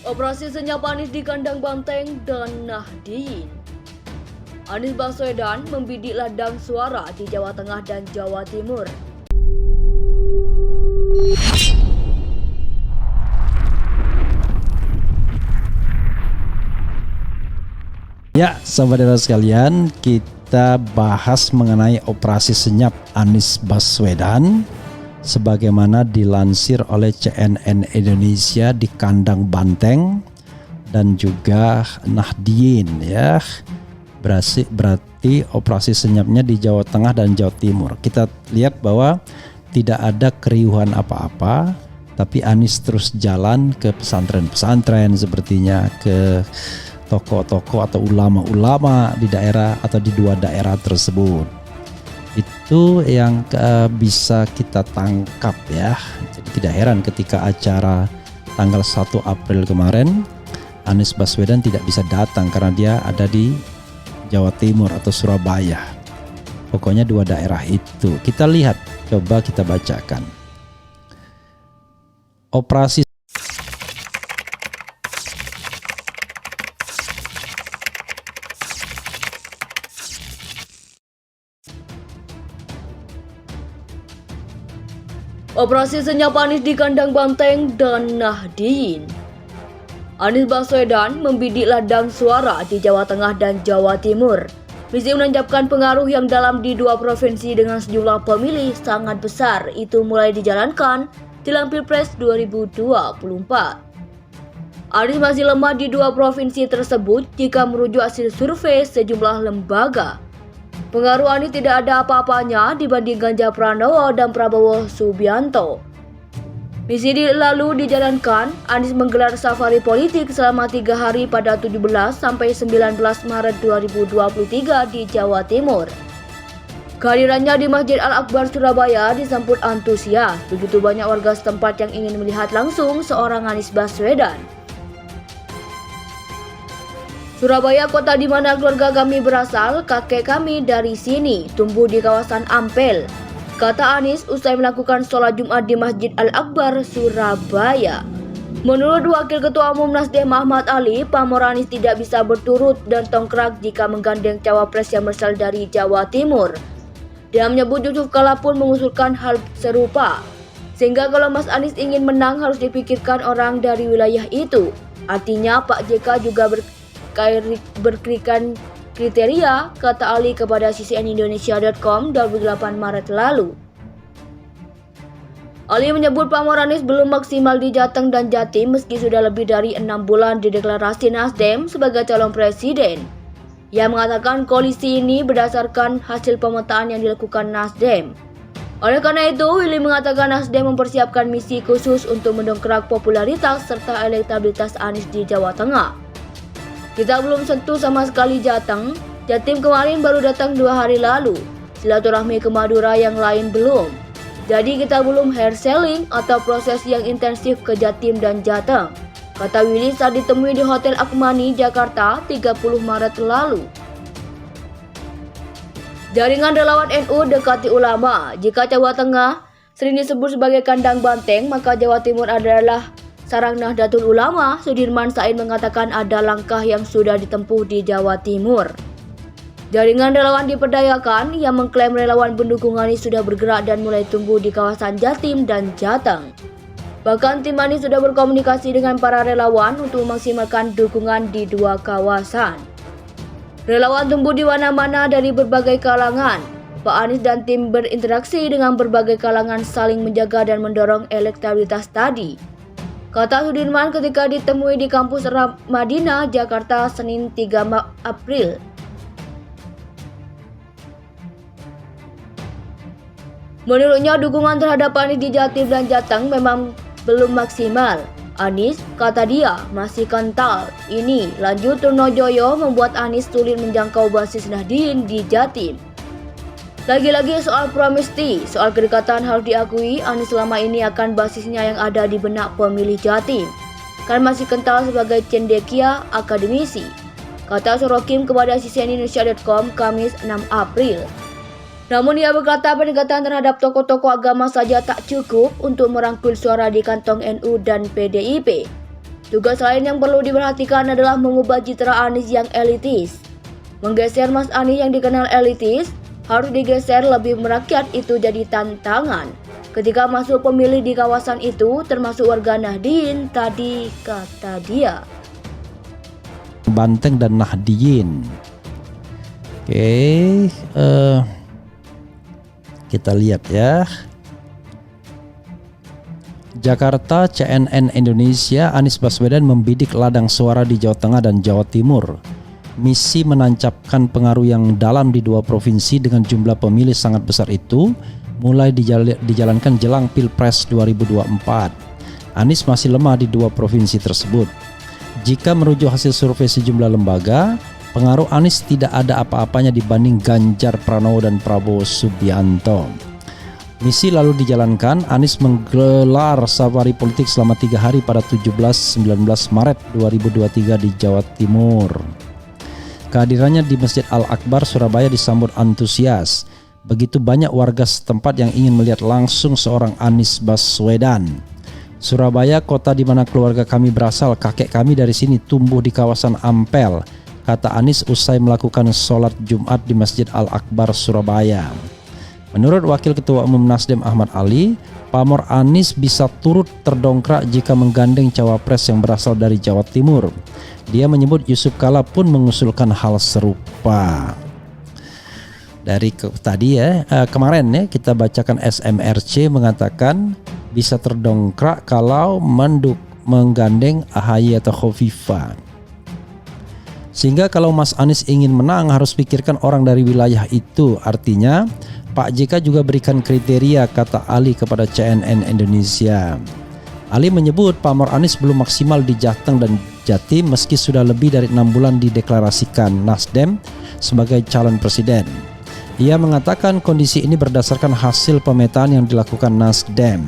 Operasi senyap Anies di kandang Banteng dan Nahdien. Anies Baswedan membidik ladang suara di Jawa Tengah dan Jawa Timur. Ya, saudara sekalian, kita bahas mengenai operasi senyap Anies Baswedan sebagaimana dilansir oleh CNN Indonesia di kandang Banteng dan juga Nahdien ya. Berarti operasi senyapnya di Jawa Tengah dan Jawa Timur. Kita lihat bahwa tidak ada keriuhan apa-apa, tapi Anies terus jalan ke pesantren-pesantren, sepertinya ke tokoh-tokoh atau ulama-ulama di daerah atau di dua daerah tersebut. Itu yang bisa kita tangkap ya. Jadi tidak heran ketika acara tanggal 1 April kemarin Anies Baswedan tidak bisa datang karena dia ada di Jawa Timur atau Surabaya. Pokoknya dua daerah itu. Kita lihat, coba kita bacakan. Operasi Operasi senyap Anies di kandang Banteng dan Nahdien. Anies Baswedan membidik ladang suara di Jawa Tengah dan Jawa Timur. Misi menancapkan pengaruh yang dalam di dua provinsi dengan sejumlah pemilih sangat besar itu mulai dijalankan jelang Pilpres 2024. Anies masih lemah di dua provinsi tersebut jika merujuk hasil survei sejumlah lembaga. Pengaruh Anies tidak ada apa-apanya dibanding Ganjar Pranowo dan Prabowo Subianto. Misi lalu dijalankan, Anies menggelar safari politik selama 3 hari pada 17 sampai 19 Maret 2023 di Jawa Timur. Kehadirannya di Masjid Al-Akbar Surabaya disambut antusias. Begitu banyak warga setempat yang ingin melihat langsung seorang Anies Baswedan. Surabaya, kota di mana keluarga kami berasal, kakek kami dari sini, tumbuh di kawasan Ampel, kata Anies usai melakukan sholat Jumat di Masjid Al-Akbar Surabaya. Menurut Wakil Ketua Umum Nasdem Ahmad Ali, pamor Anies tidak bisa berturut dan tongkrak jika menggandeng cawapres yang berasal dari Jawa Timur. Dia menyebut Yusuf Kala pun mengusulkan hal serupa, sehingga kalau Mas Anies ingin menang harus dipikirkan orang dari wilayah itu. Artinya Pak JK juga berkaitan kriteria, kata Ali kepada ccnindonesia.com 28 Maret lalu. Ali menyebut pamor Anies belum maksimal di Jateng dan Jatim meski sudah lebih dari 6 bulan dideklarasi Nasdem sebagai calon presiden. Ia mengatakan koalisi ini berdasarkan hasil pemetaan yang dilakukan Nasdem. Oleh karena itu, Willy mengatakan Nasdem mempersiapkan misi khusus untuk mendongkrak popularitas serta elektabilitas Anies di Jawa Tengah. Kita belum sentuh sama sekali Jateng. Jatim kemarin baru datang 2 hari lalu. Silaturahmi ke Madura yang lain belum. Jadi kita belum hair selling atau proses yang intensif ke Jatim dan Jateng, kata Willy saat ditemui di Hotel Akmani, Jakarta 30 Maret lalu. Jaringan relawan NU dekati ulama. Jika Jawa Tengah sering disebut sebagai kandang Banteng, maka Jawa Timur adalah sarang Nahdlatul Ulama. Sudirman Said mengatakan ada langkah yang sudah ditempuh di Jawa Timur. Jaringan relawan diperdayakan yang mengklaim relawan pendukung Anies sudah bergerak dan mulai tumbuh di kawasan Jatim dan Jateng. Bahkan tim Anies sudah berkomunikasi dengan para relawan untuk memaksimalkan dukungan di dua kawasan. Relawan tumbuh di mana-mana dari berbagai kalangan. Pak Anies dan tim berinteraksi dengan berbagai kalangan saling menjaga dan mendorong elektabilitas tadi, kata Sudirman ketika ditemui di kampus Madinah, Jakarta, Senin 3 April. Menurutnya dukungan terhadap Anies di Jatim dan Jateng memang belum maksimal. Anies, kata dia, masih kental. Ini, lanjut Trunojoyo, membuat Anies sulit menjangkau basis Nahdien di Jatim. Lagi-lagi soal promesti, soal kedekatan harus diakui Anies selama ini akan basisnya yang ada di benak pemilih Jatim. Kan masih kental sebagai cendekia akademisi, kata Sorokim kepada ccnindonesia.com Kamis 6 April. Namun ia berkata pendekatan terhadap tokoh-tokoh agama saja tak cukup untuk merangkul suara di kantong NU dan PDIP. Tugas lain yang perlu diperhatikan adalah mengubah citra Anies yang elitis. Menggeser Mas Anies yang dikenal elitis harus digeser lebih merakyat, itu jadi tantangan ketika masuk pemilih di kawasan itu, termasuk warga Nahdien tadi, kata dia. Banteng dan Nahdien. Oke, kita lihat ya. Jakarta, CNN Indonesia, Anies Baswedan membidik ladang suara di Jawa Tengah dan Jawa Timur. Misi menancapkan pengaruh yang dalam di dua provinsi dengan jumlah pemilih sangat besar itu mulai dijalankan jelang Pilpres 2024. Anies masih lemah di dua provinsi tersebut. Jika merujuk hasil survei sejumlah lembaga, pengaruh Anies tidak ada apa-apanya dibanding Ganjar Pranowo dan Prabowo Subianto. Misi lalu dijalankan. Anies menggelar safari politik selama 3 hari pada 17-19 Maret 2023 di Jawa Timur. Kehadirannya di Masjid Al-Akbar Surabaya disambut antusias. Begitu banyak warga setempat yang ingin melihat langsung seorang Anies Baswedan. Surabaya, kota di mana keluarga kami berasal, kakek kami dari sini tumbuh di kawasan Ampel, kata Anies usai melakukan sholat Jumat di Masjid Al-Akbar Surabaya. Menurut Wakil Ketua Umum Nasdem Ahmad Ali, pamor Anies bisa turut terdongkrak jika menggandeng cawapres yang berasal dari Jawa Timur. Dia menyebut Yusuf Kala pun mengusulkan hal serupa. Dari kemarin ya kita bacakan SMRC mengatakan bisa terdongkrak kalau menggandeng AHY atau Khofifah. Sehingga kalau Mas Anies ingin menang harus pikirkan orang dari wilayah itu. Artinya Pak JK juga berikan kriteria, kata Ali kepada CNN Indonesia. Ali menyebut pamor Anies belum maksimal di Jateng dan Jatim meski sudah lebih dari 6 bulan dideklarasikan Nasdem sebagai calon presiden. Ia mengatakan kondisi ini berdasarkan hasil pemetaan yang dilakukan Nasdem.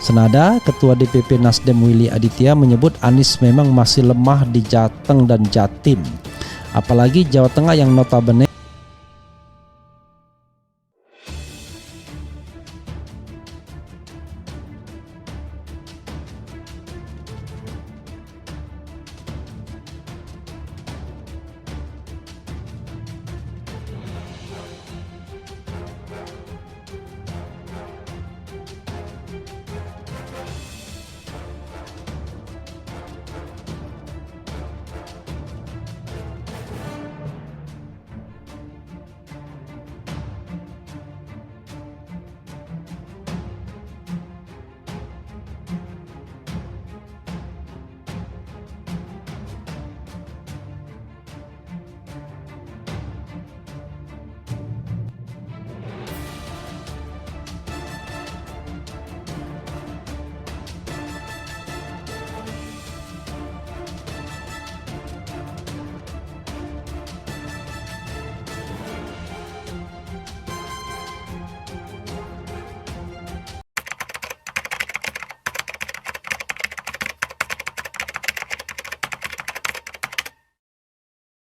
Senada, Ketua DPP Nasdem Willy Aditya menyebut Anies memang masih lemah di Jateng dan Jatim. Apalagi Jawa Tengah yang notabene